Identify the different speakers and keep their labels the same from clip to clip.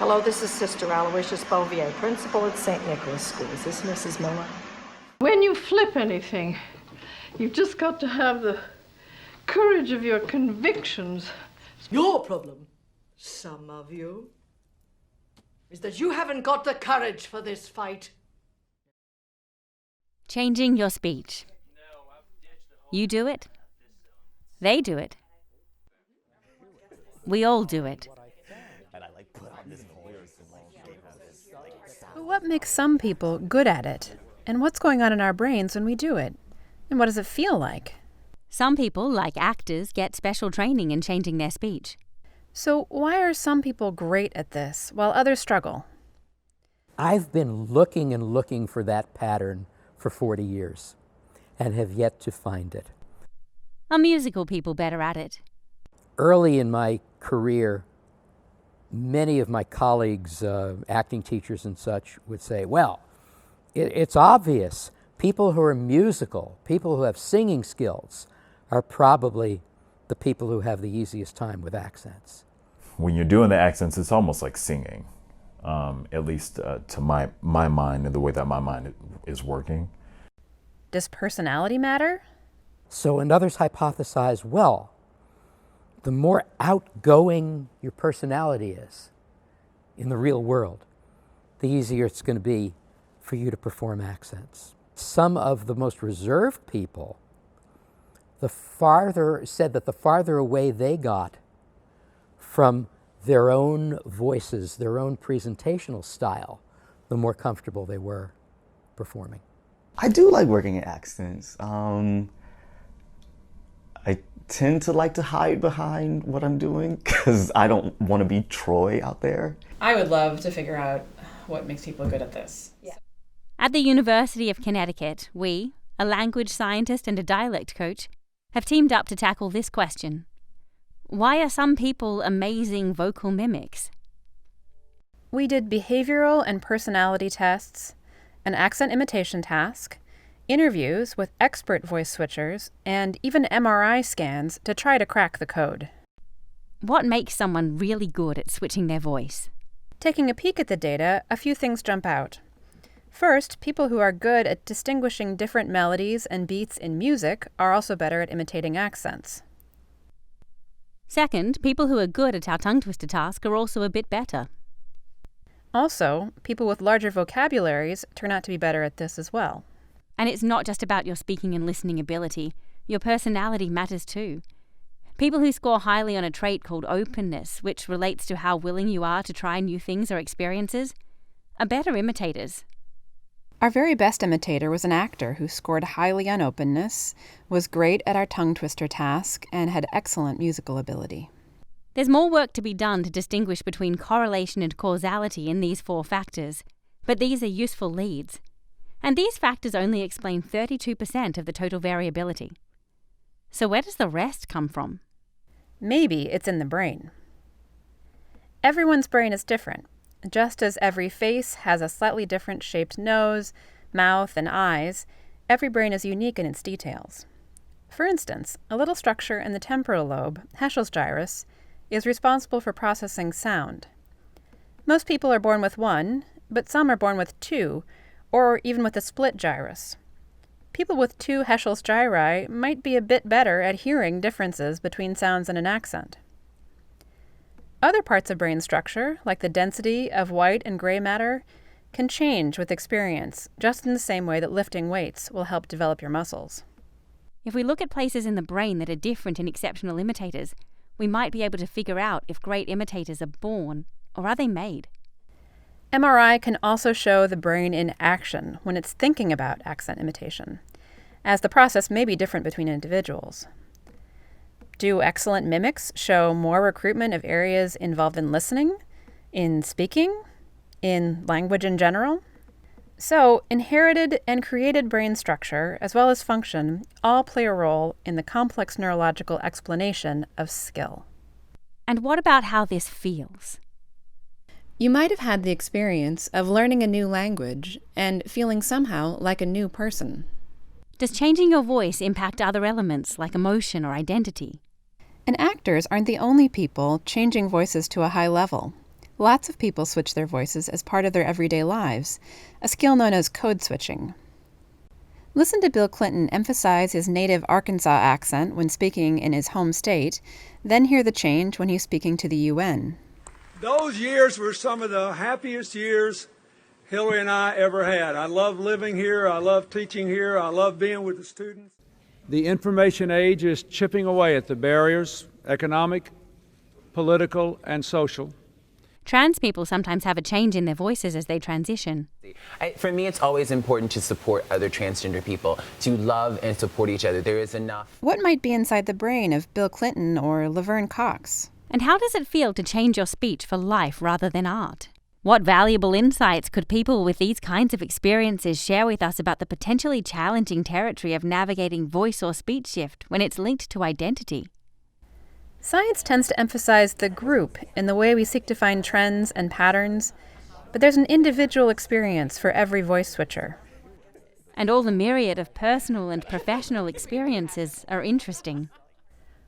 Speaker 1: Hello, this is Sister Aloysius Bouvier, principal at St. Nicholas School. Is this Mrs. Miller?
Speaker 2: When you flip anything, you've just got to have the courage of your convictions.
Speaker 1: Your problem, some of you, is that you haven't got the courage for this fight.
Speaker 3: Changing your speech. You do it. They do it. We all do it.
Speaker 4: But what makes some people good at it? And what's going on in our brains when we do it? And what does it feel like?
Speaker 3: Some people, like actors, get special training in changing their speech.
Speaker 4: So why are some people great at this while others struggle?
Speaker 5: I've been looking for that pattern for 40 years and have yet to find it.
Speaker 3: Are musical people better at it?
Speaker 5: Early in my career, many of my colleagues, acting teachers and such, would say, well, it's obvious. People who are musical, people who have singing skills, are probably the people who have the easiest time with accents.
Speaker 6: When you're doing the accents, it's almost like singing, at least to my mind and the way that my mind is working.
Speaker 4: Does personality matter?
Speaker 5: So, and others hypothesize, well, the more outgoing your personality is in the real world, the easier it's going to be for you to perform accents. Some of the most reserved people, said that the farther away they got from their own voices, their own presentational style, the more comfortable they were performing.
Speaker 7: I do like working in accents. I tend to like to hide behind what I'm doing because I don't want to be Troy out there.
Speaker 4: I would love to figure out what makes people good at this.
Speaker 3: Yeah. At the University of Connecticut, we, a language scientist and a dialect coach, have teamed up to tackle this question. Why are some people amazing vocal mimics?
Speaker 4: We did behavioral and personality tests, an accent imitation task, interviews with expert voice switchers, and even MRI scans to try to crack the code.
Speaker 3: What makes someone really good at switching their voice?
Speaker 4: Taking a peek at the data, a few things jump out. First, people who are good at distinguishing different melodies and beats in music are also better at imitating accents.
Speaker 3: Second, people who are good at our tongue twister task are also a bit better.
Speaker 4: Also, people with larger vocabularies turn out to be better at this as well.
Speaker 3: And it's not just about your speaking and listening ability. Your personality matters too. People who score highly on a trait called openness, which relates to how willing you are to try new things or experiences, are better imitators.
Speaker 4: Our very best imitator was an actor who scored highly on openness, was great at our tongue twister task, and had excellent musical ability.
Speaker 3: There's more work to be done to distinguish between correlation and causality in these 4 factors, but these are useful leads. And these factors only explain 32% of the total variability. So where does the rest come from?
Speaker 4: Maybe it's in the brain. Everyone's brain is different. Just as every face has a slightly different shaped nose, mouth, and eyes, every brain is unique in its details. For instance, a little structure in the temporal lobe, Heschel's gyrus, is responsible for processing sound. Most people are born with 1, but some are born with 2, or even with a split gyrus. People with 2 Heschel's gyri might be a bit better at hearing differences between sounds in an accent. Other parts of brain structure, like the density of white and gray matter, can change with experience, just in the same way that lifting weights will help develop your muscles.
Speaker 3: If we look at places in the brain that are different in exceptional imitators, we might be able to figure out if great imitators are born, or are they made?
Speaker 4: MRI can also show the brain in action when it's thinking about accent imitation, as the process may be different between individuals. Do excellent mimics show more recruitment of areas involved in listening, in speaking, in language in general? So, inherited and created brain structure, as well as function, all play a role in the complex neurological explanation of skill.
Speaker 3: And what about how this feels?
Speaker 4: You might have had the experience of learning a new language and feeling somehow like a new person.
Speaker 3: Does changing your voice impact other elements like emotion or identity?
Speaker 4: And actors aren't the only people changing voices to a high level. Lots of people switch their voices as part of their everyday lives, a skill known as code switching. Listen to Bill Clinton emphasize his native Arkansas accent when speaking in his home state, then hear the change when he's speaking to the UN.
Speaker 8: Those years were some of the happiest years Hillary and I ever had. I love living here. I love teaching here. I love being with the students. The information age is chipping away at the barriers, economic, political, and social.
Speaker 3: Trans people sometimes have a change in their voices as they transition.
Speaker 9: For me, it's always important to support other transgender people, to love and support each other. There is enough.
Speaker 4: What might be inside the brain of Bill Clinton or Laverne Cox?
Speaker 3: And how does it feel to change your speech for life rather than art? What valuable insights could people with these kinds of experiences share with us about the potentially challenging territory of navigating voice or speech shift when it's linked to identity?
Speaker 4: Science tends to emphasize the group in the way we seek to find trends and patterns, but there's an individual experience for every voice switcher.
Speaker 3: And all the myriad of personal and professional experiences are interesting.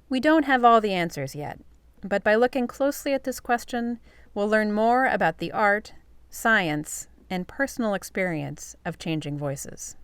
Speaker 4: We don't have all the answers yet, but by looking closely at this question, we'll learn more about the art, science, and personal experience of changing voices.